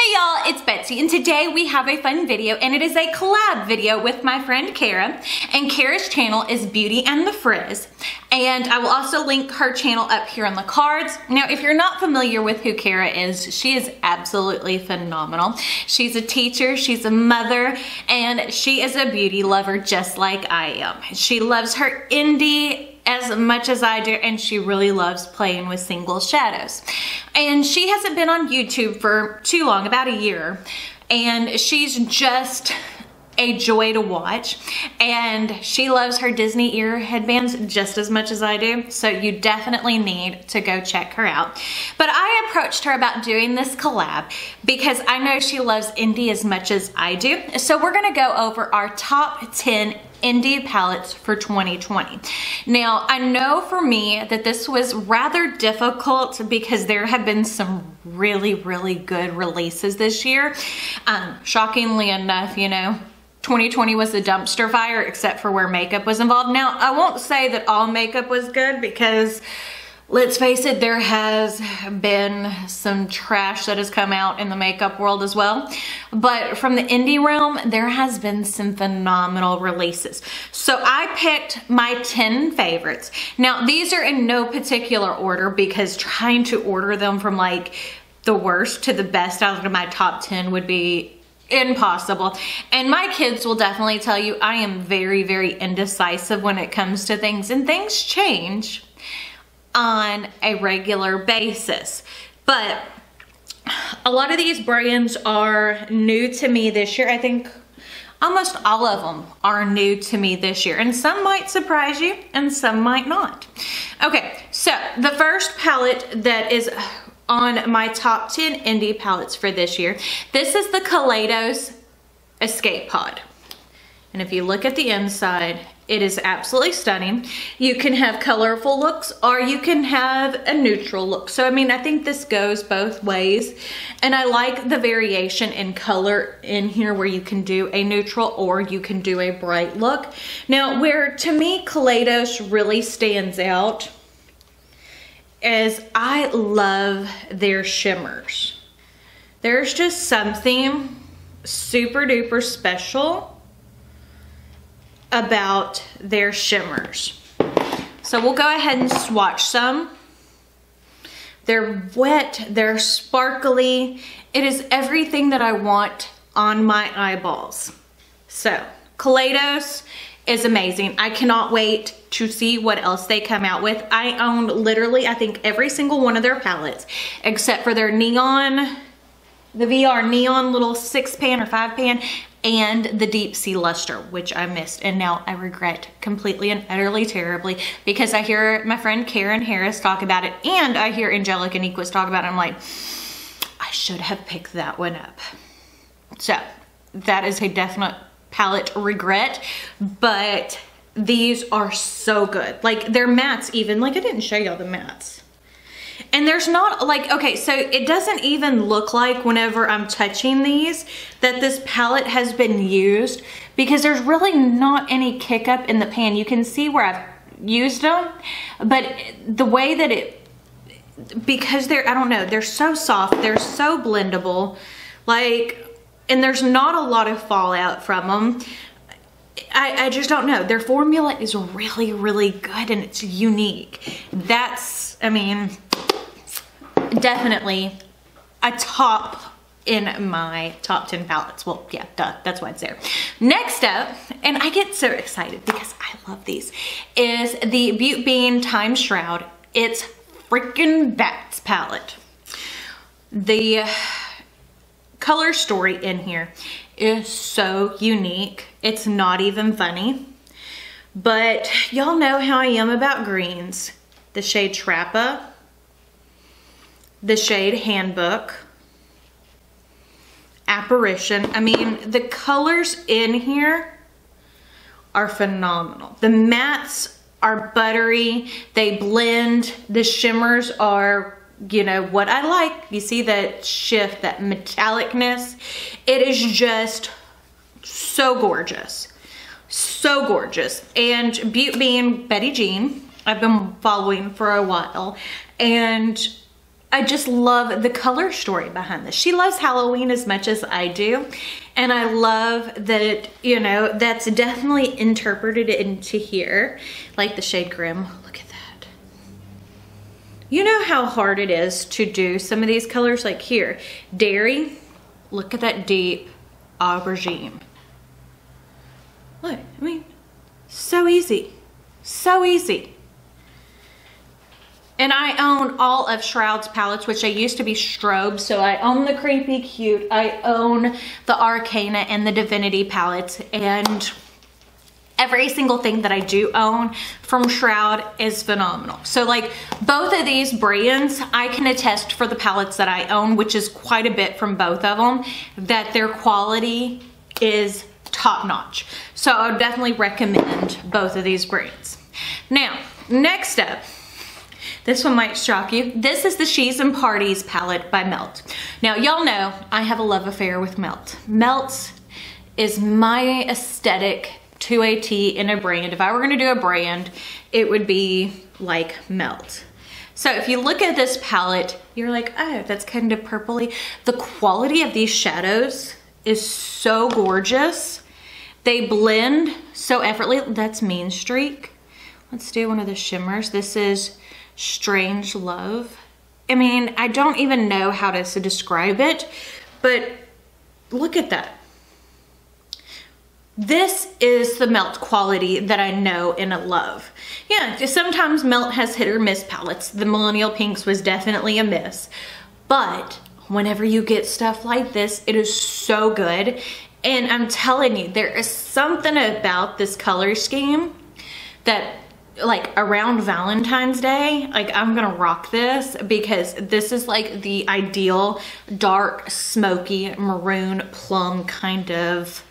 Hey y'all, it's Betsy, and today we have a fun video, and it is a collab video with my friend Kara, and Kara's channel is Beauty and the Frizz, and I will also link her channel up here in the cards. Now, if you're not familiar with who Kara is, she is absolutely phenomenal. She's a teacher, she's a mother, and she is a beauty lover just like I am. She loves her indie as much as I do, and she really loves playing with single shadows. And she hasn't been on YouTube for too long, about a year, and she's just a joy to watch, and she loves her Disney ear headbands just as much as I do, so you definitely need to go check her out. But I approached her about doing this collab because I know she loves indie as much as I do, so we're gonna go over our top 10 indie palettes for 2020. Now, I know for me that this was rather difficult because there have been some really good releases this year. Shockingly enough, you know, 2020 was a dumpster fire except for where makeup was involved. Now, I won't say that all makeup was good because let's face it, there has been some trash that has come out in the makeup world as well. But from the indie realm, there has been some phenomenal releases. So I picked my 10 favorites. Now, these are in no particular order because trying to order them from like the worst to the best out of my top 10 would be impossible. And my kids will definitely tell you I am very indecisive when it comes to things, and things change on a regular basis. But a lot of these brands are new to me this year. I think almost all of them are new to me this year, and some might surprise you and some might not. Okay, so the first palette that is on my top 10 indie palettes for this year, this is the Kaleidos Escape Pod. And if you look at the inside, it is absolutely stunning. You can have colorful looks or you can have a neutral look. So, I mean, I think this goes both ways. And I like the variation in color in here where you can do a neutral or you can do a bright look. Now, where to me Kaleidos really stands out is I love their shimmers. There's just something super duper special about their shimmers. So we'll go ahead and swatch some. They're wet, they're sparkly. It is everything that I want on my eyeballs. So Kaleidos is amazing. I cannot wait to see what else they come out with. I own literally, I think, every single one of their palettes except for their neon, the VR neon little 6-pan or 5-pan, and the Deep Sea Luster, which I missed, and now I regret completely and utterly terribly because I hear my friend Karen Harris talk about it, and I hear Angelica Nequist talk about it. I'm like, I should have picked that one up. So that is a definite palette regret, but these are so good. Like, their mattes even, like I didn't show y'all the mattes. And there's not like, okay, so it doesn't even look like whenever I'm touching these that this palette has been used because there's really not any kick up in the pan. You can see where I've used them, but the way that it, because they're, I don't know, they're so soft, they're so blendable, like, and there's not a lot of fallout from them. I just don't know. Their formula is really good and it's unique. That's, I mean, definitely a top in my top 10 palettes. Well, yeah, duh, that's why it's there. Next up, and I get so excited because I love these, is the Beauty Bean Time Shroud. It's freaking Bats palette. The color story in here is so unique. It's not even funny, but y'all know how I am about greens. The shade Trappa, the shade Handbook, Apparition. I mean, the colors in here are phenomenal. The mattes are buttery, they blend, the shimmers are, you know, what I like. You see that shift, that metallicness. It is just so gorgeous. So gorgeous. And Beauty Bean Betty Jean, I've been following for a while, and I just love the color story behind this. She loves Halloween as much as I do. And I love that, you know, that's definitely interpreted into here. Like the shade Grim, look at that. You know how hard it is to do some of these colors, like here, Dairy, look at that deep aubergine. Look, I mean, so easy, so easy. And I own all of Shroud's palettes, which they used to be Strobe. So I own the Creepy Cute, I own the Arcana and the Divinity palettes. And every single thing that I do own from Shroud is phenomenal. So like both of these brands, I can attest for the palettes that I own, which is quite a bit from both of them, that their quality is top notch. So I would definitely recommend both of these brands. Now, next up, this one might shock you. This is the She's and Parties palette by Melt. Now, y'all know I have a love affair with Melt. Melt is my aesthetic to a T in a brand. If I were gonna do a brand, it would be like Melt. So if you look at this palette, you're like, oh, that's kind of purpley. The quality of these shadows is so gorgeous. They blend so effortlessly. That's Mean Streak. Let's do one of the shimmers. This is Strange Love. I mean, I don't even know how to describe it, but look at that. This is the Melt quality that I know and love. Yeah, sometimes Melt has hit or miss palettes. The Millennial Pinks was definitely a miss, but whenever you get stuff like this, it is so good. And I'm telling you, there is something about this color scheme that, like, around Valentine's Day, like, I'm gonna rock this because this is like the ideal dark, smoky, maroon, plum kind of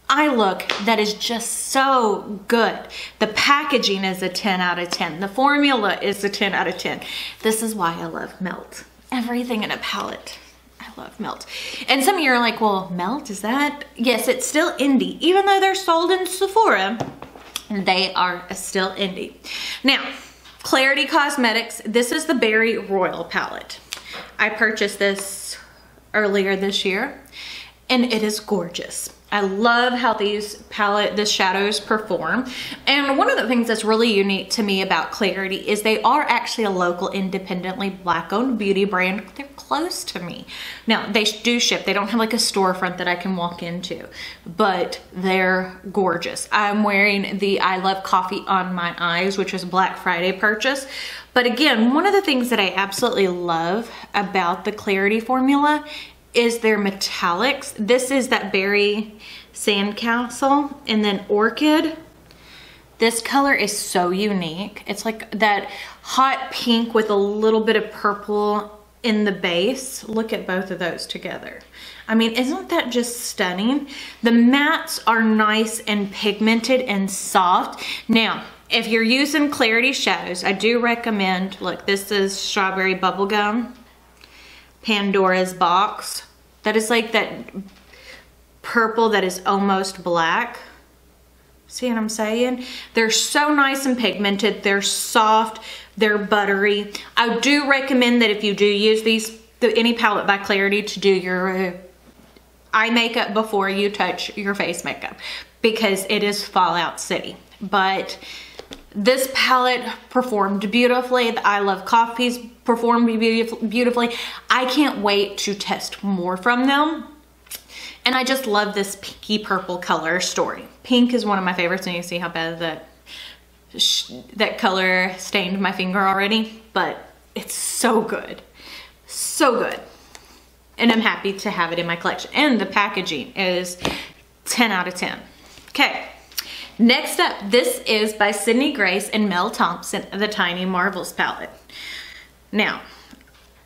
eye look that is just so good. The packaging is a 10 out of 10. The formula is a 10 out of 10. This is why I love Melt. Everything in a palette. I love Melt. And some of you are like, well, Melt, is that? Yes, it's still indie. Even though they're sold in Sephora, they are still indie. Now, Clarity Cosmetics, this is the Berry Royal palette. I purchased this earlier this year and it is gorgeous. I love how the shadows perform. And one of the things that's really unique to me about Clarity is they are actually a local, independently Black-owned beauty brand. They're close to me. Now, they do ship. They don't have like a storefront that I can walk into, but they're gorgeous. I'm wearing the I Love Coffee on My Eyes, which was a Black Friday purchase. But again, one of the things that I absolutely love about the Clarity formula is their metallics. This is that Berry Sandcastle and then Orchid. This color is so unique. It's like that hot pink with a little bit of purple in the base. Look at both of those together. I mean, isn't that just stunning? The mattes are nice and pigmented and soft. Now, if you're using Clarity shadows, I do recommend, look, this is Strawberry Bubblegum. Pandora's Box. That is like that purple that is almost black. See what I'm saying? They're so nice and pigmented. They're soft. They're buttery. I do recommend that if you do use these, any palette by Clarity, to do your eye makeup before you touch your face makeup, because it is Fallout City. But this palette performed beautifully. The I Love Coffees performed beautifully. I can't wait to test more from them. And I just love this pinky purple color story. Pink is one of my favorites, and you see how bad that color stained my finger already, but it's so good. So good. And I'm happy to have it in my collection. And the packaging is 10 out of 10. Okay. Next up, this is by Sydney Grace and Mel Thompson, the Tiny Marvels palette. Now,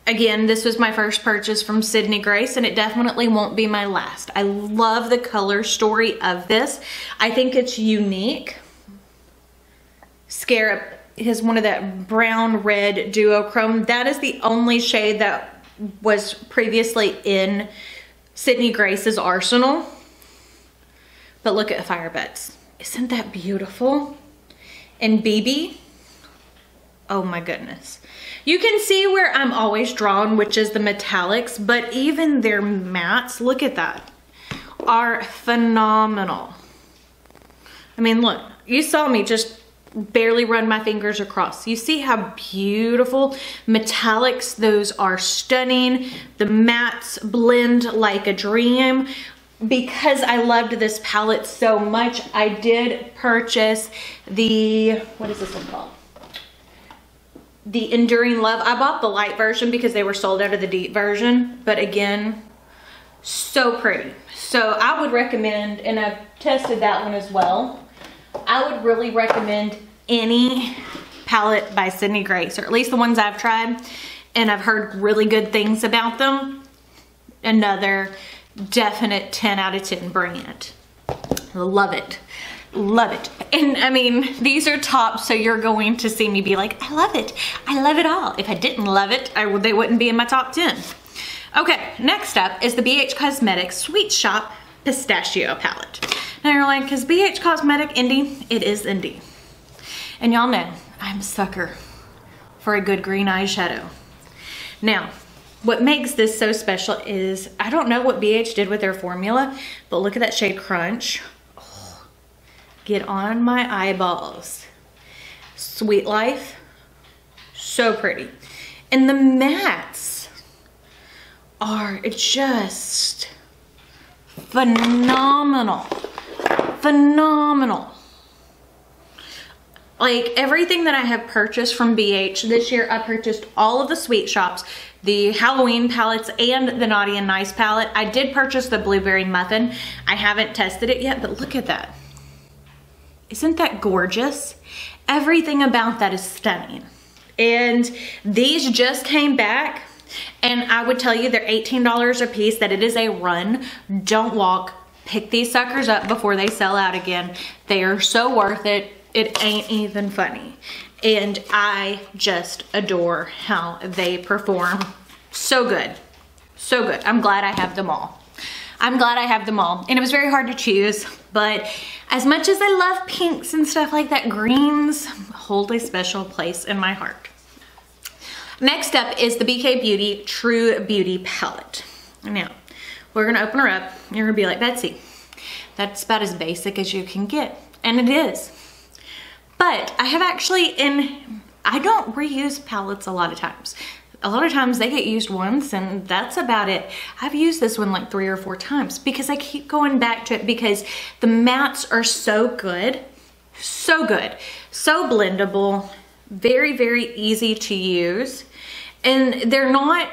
again, this was my first purchase from Sydney Grace, and it definitely won't be my last. I love the color story of this. I think it's unique. Scarab is one of that brown-red duochrome. That is the only shade that was previously in Sydney Grace's arsenal. But look at Firebuds. Isn't that beautiful? And BB, oh my goodness. You can see where I'm always drawn, which is the metallics, but even their mattes, look at that, are phenomenal. I mean, look, you saw me just barely run my fingers across. You see how beautiful metallics those are. Stunning. The mattes blend like a dream. Because I loved this palette so much, I did purchase the, what is this one called? The Enduring Love. I bought the light version because they were sold out of the deep version, but again, so pretty. So I would recommend, and I've tested that one as well, I would really recommend any palette by Sydney Grace, or at least the ones I've tried, and I've heard really good things about them. Another definite 10 out of 10 brand. Love it. Love it. And I mean, these are tops, so you're going to see me be like, I love it. I love it all. If I didn't love it, they wouldn't be in my top 10. Okay, next up is the BH Cosmetics Sweet Shop Pistachio palette. Now you're like, is BH Cosmetic indie? It is indie. And y'all know, I'm a sucker for a good green eyeshadow. Now, what makes this so special is, I don't know what BH did with their formula, but look at that shade Crunch. Oh, get on my eyeballs. Sweet Life, so pretty. And the mattes are just phenomenal. Phenomenal. Like everything that I have purchased from BH this year, I purchased all of the Sweet Shops, the Halloween palettes, and the Naughty and Nice palette. I did purchase the Blueberry Muffin. I haven't tested it yet, but look at that. Isn't that gorgeous? Everything about that is stunning. And these just came back, and I would tell you they're $18 a piece, that it is a run. Don't walk. Pick these suckers up before they sell out again. They are so worth it. It ain't even funny. And I just adore how they perform. So good. So good. I'm glad I have them all. I'm glad I have them all. And it was very hard to choose, but as much as I love pinks and stuff like that, greens hold a special place in my heart. Next up is the BK Beauty True Beauty palette. Now, we're gonna open her up. You're gonna be like, Betsy, that's about as basic as you can get. And it is. But I have actually, I don't reuse palettes a lot of times. A lot of times they get used once and that's about it. I've used this one like 3 or 4 times because I keep going back to it because the mattes are so good. So good. So blendable. Very, very easy to use. And they're not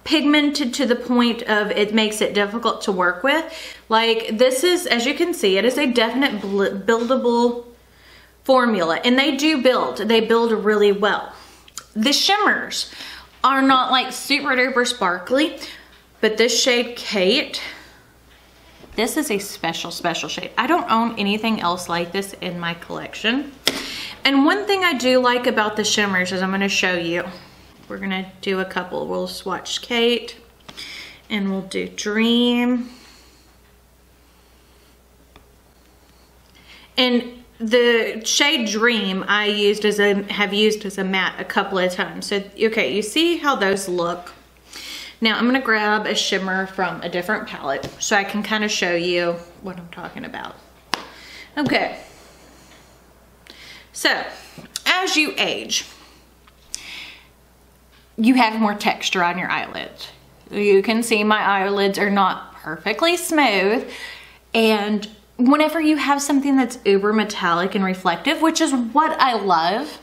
pigmented to the point of it makes it difficult to work with. Like this is, as you can see, it is a definite buildable formula, and they do build. They build really well. The shimmers are not like super duper sparkly, but this shade Kate, this is a special, special shade. I don't own anything else like this in my collection. And one thing I do like about the shimmers is I'm gonna show you. We're gonna do a couple. We'll swatch Kate and we'll do Dream. And the shade Dream I have used as a matte a couple of times. So, okay, you see how those look. Now I'm gonna grab a shimmer from a different palette so I can kind of show you what I'm talking about. Okay. So, as you age, you have more texture on your eyelids. You can see my eyelids are not perfectly smooth, and whenever you have something that's uber metallic and reflective, which is what I love,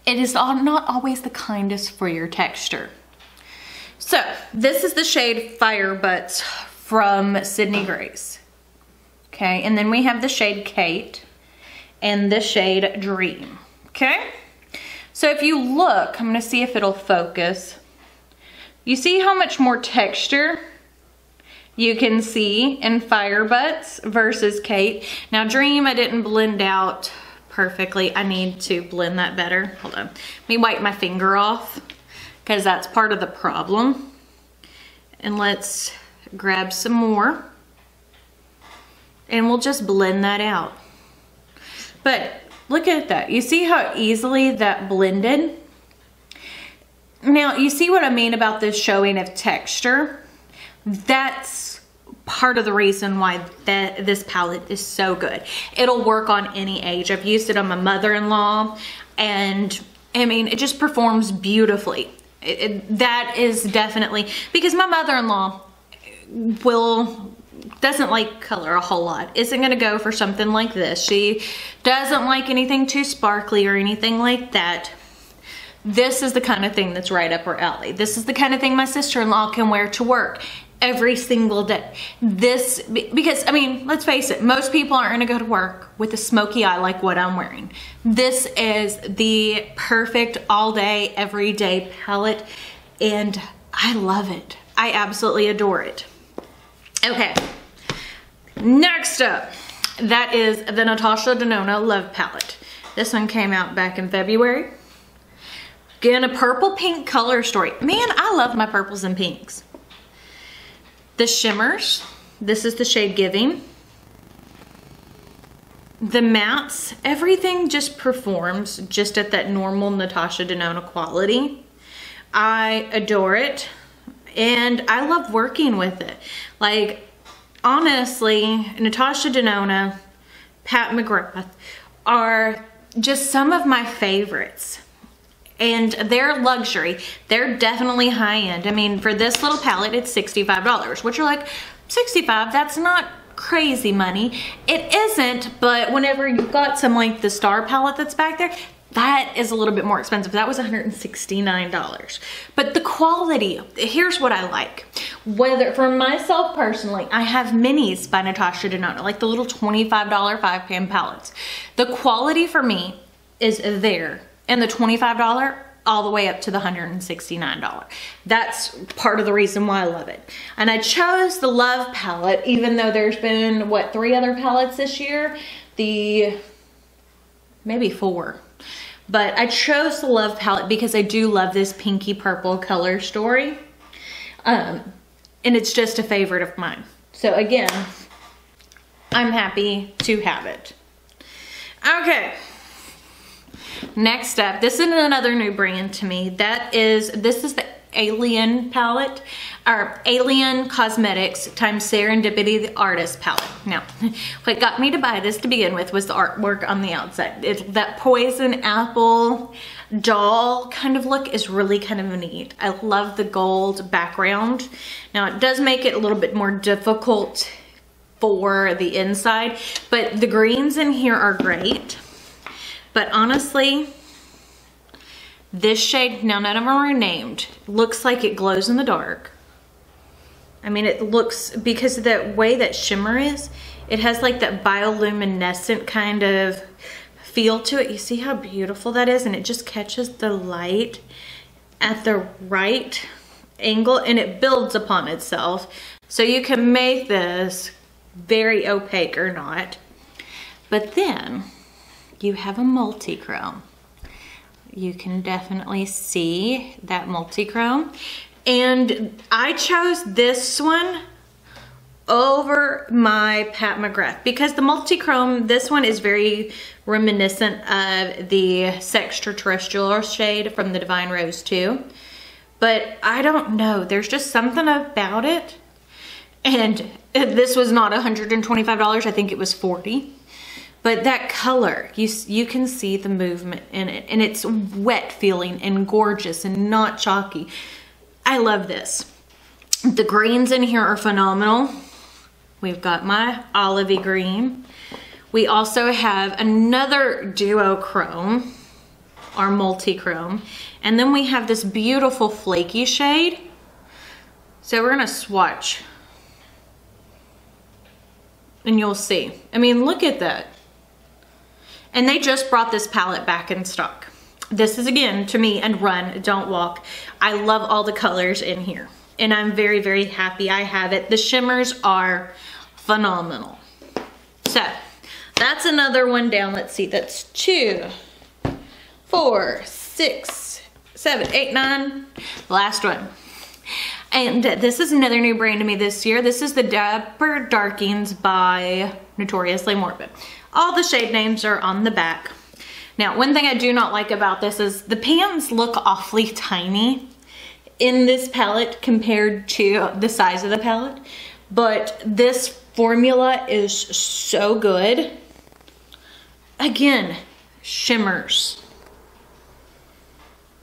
it is not always the kindest for your texture. So this is the shade Fire Butts from Sydney Grace. Okay, and then we have the shade Kate and the shade Dream. Okay, so if you look, I'm gonna see if it'll focus. You see how much more texture you can see in Fire Butts versus Kate. Now Dream, I didn't blend out perfectly. I need to blend that better. Hold on, let me wipe my finger off because that's part of the problem. And let's grab some more and we'll just blend that out. But look at that. You see how easily that blended? Now, you see what I mean about this showing of texture? That's part of the reason why this palette is so good. It'll work on any age. I've used it on my mother-in-law, and I mean, it just performs beautifully. That is definitely, because my mother-in-law doesn't like color a whole lot, isn't gonna go for something like this. She doesn't like anything too sparkly or anything like that. This is the kind of thing that's right up her alley. This is the kind of thing my sister-in-law can wear to work every single day. This, because I mean, let's face it, most people aren't gonna go to work with a smoky eye like what I'm wearing. This is the perfect all day, everyday palette, and I love it. I absolutely adore it. Okay, next up, that is the Natasha Denona Love Palette. This one came out back in February. Again, a purple pink color story. Man, I love my purples and pinks. The shimmers, this is the shade Giving. The mattes, everything just performs just at that normal Natasha Denona quality. I adore it, and I love working with it. Like, honestly, Natasha Denona, Pat McGrath are just some of my favorites. And they're luxury. They're definitely high end. I mean, for this little palette, it's $65, which you're like, 65, that's not crazy money. It isn't, but whenever you've got some like the Star palette that's back there, that is a little bit more expensive. That was $169. But the quality, here's what I like. Whether, for myself personally, I have minis by Natasha Denona, like the little $25 5-pan palettes. The quality for me is there. And the $25 all the way up to the $169. That's part of the reason why I love it. And I chose the Love palette, even though there's been, what, 3 other palettes this year? Maybe 4. But I chose the Love palette because I do love this pinky purple color story. And it's just a favorite of mine. So again, I'm happy to have it. Okay. Next up, this is another new brand to me. This is the Alien palette, or Alien Cosmetics times Serendipity the Artist palette. Now, what got me to buy this to begin with was the artwork on the outside. That poison apple doll kind of look is really kind of neat. I love the gold background. Now, it does make it a little bit more difficult for the inside, but the greens in here are great. But honestly, this shade, now none of them are named, looks like it glows in the dark. I mean, it looks, because of the way that shimmer is, it has like that bioluminescent kind of feel to it. You see how beautiful that is? And it just catches the light at the right angle and it builds upon itself. So you can make this very opaque or not. But then you have a multi-chrome. You can definitely see that multi-chrome. And I chose this one over my Pat McGrath because the multi-chrome, this one is very reminiscent of the Sextraterrestrial shade from the Divine Rose 2. But I don't know, there's just something about it. And this was not $125, I think it was $40. But that color, you can see the movement in it, and it's wet feeling and gorgeous and not chalky. I love this. The greens in here are phenomenal. We've got my olivey green. We also have another duochrome, our multi-chrome, and then we have this beautiful flaky shade. So we're gonna swatch, and you'll see. I mean, look at that. And they just brought this palette back in stock. This is, again, to me, and run, don't walk. I love all the colors in here. And I'm very, very happy I have it. The shimmers are phenomenal. So, that's another one down. Let's see, that's 2, 4, 6, 7, 8, 9. Last one. And this is another new brand to me this year. This is the Dapper Darkings by Notoriously Morbid. All the shade names are on the back. Now, one thing I do not like about this is the pans look awfully tiny. in this palette compared to the size of the palette, but this formula is so good. Again, shimmers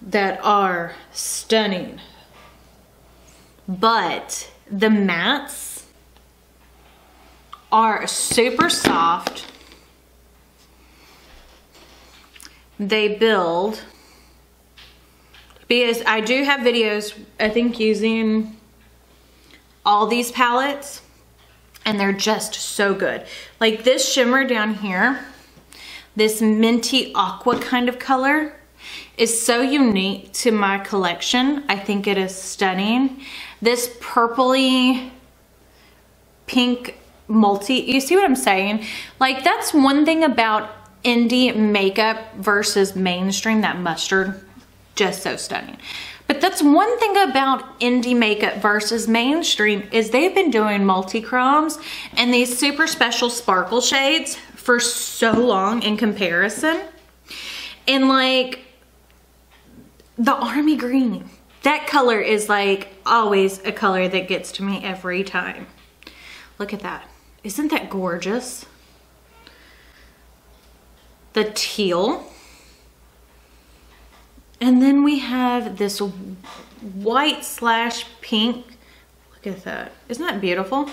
that are stunning, but the mattes are super soft. They build, because I do have videos, I think, using all these palettes, and they're just so good. Like this shimmer down here, this minty aqua kind of color, is so unique to my collection. I think it is stunning. This purpley pink multi, you see what I'm saying? Like, that's one thing about indie makeup versus mainstream, that mustard, just so stunning. But that's one thing about indie makeup versus mainstream, is they've been doing multi-chromes and these super special sparkle shades for so long in comparison. And like the army green, that color is like always a color that gets to me every time. Look at that. Isn't that gorgeous? The teal. And then we have this white slash pink. Look at that. Isn't that beautiful?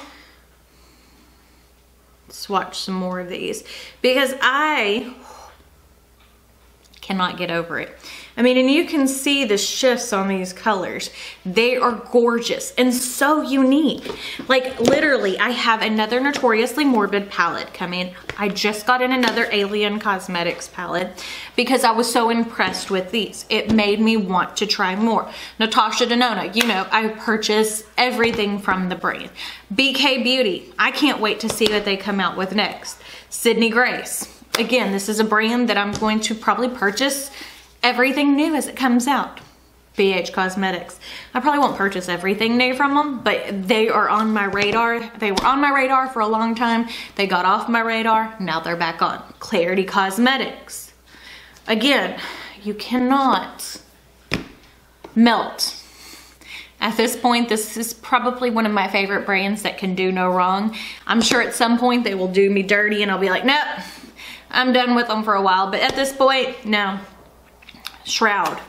Swatch some more of these because I cannot get over it. I mean, and you can see the shifts on these colors. They are gorgeous and so unique. Like literally, I have another Notoriously Morbid palette coming. I just got in another Alien Cosmetics palette because I was so impressed with these. It made me want to try more. Natasha Denona, you know, I purchase everything from the brand. BK Beauty, I can't wait to see what they come out with next. Sydney Grace. Again, this is a brand that I'm going to probably purchase everything new as it comes out. BH Cosmetics. I probably won't purchase everything new from them, but they are on my radar. They were on my radar for a long time. They got off my radar. Now they're back on. Clarity Cosmetics. Again, you cannot melt. At this point, this is probably one of my favorite brands that can do no wrong. I'm sure at some point they will do me dirty and I'll be like, nope, I'm done with them for a while. But at this point, no. Shroud.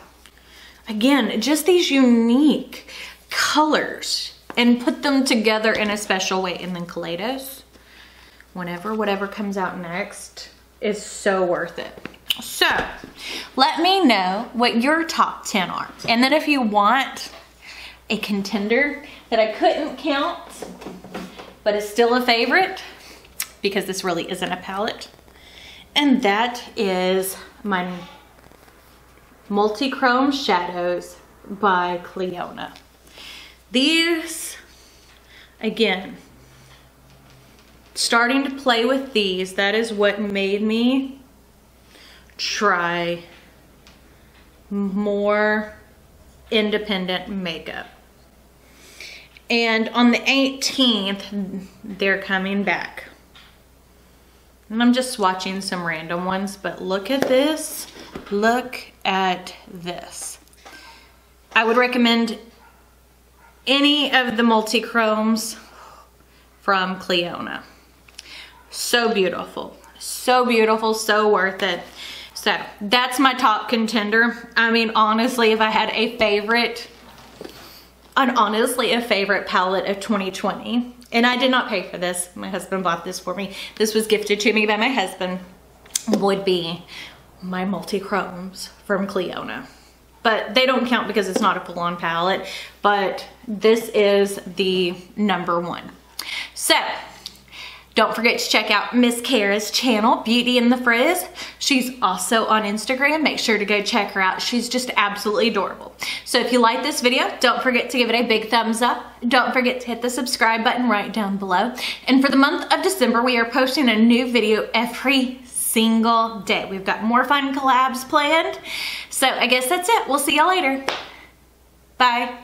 Again, just these unique colors and put them together in a special way. And then Kaleidos, whatever comes out next is so worth it. So let me know what your top 10 are. And then if you want a contender that I couldn't count, but is still a favorite, because this really isn't a palette, and that is my Multi-Chrome Shadows by Cleona. These, again, starting to play with these, that is what made me try more independent makeup. And on the 18th, they're coming back. And I'm just swatching some random ones, but look at this. Look at this. I would recommend any of the multi-chromes from Cleona. So beautiful, so worth it. So that's my top contender. I mean, honestly, if I had a favorite, honestly a favorite palette of 2020, and I did not pay for this, my husband bought this for me, this was gifted to me by my husband, would be my multi-chromes from Cleona. But they don't count because it's not a full-on palette, but this is the #1. So don't forget to check out Miss Kara's channel, Beauty and the Frizz. She's also on Instagram. Make sure to go check her out. She's just absolutely adorable. So if you like this video, don't forget to give it a big thumbs up. Don't forget to hit the subscribe button right down below. And for the month of December, we are posting a new video every single day. We've got more fun collabs planned. So I guess that's it. We'll see y'all later. Bye.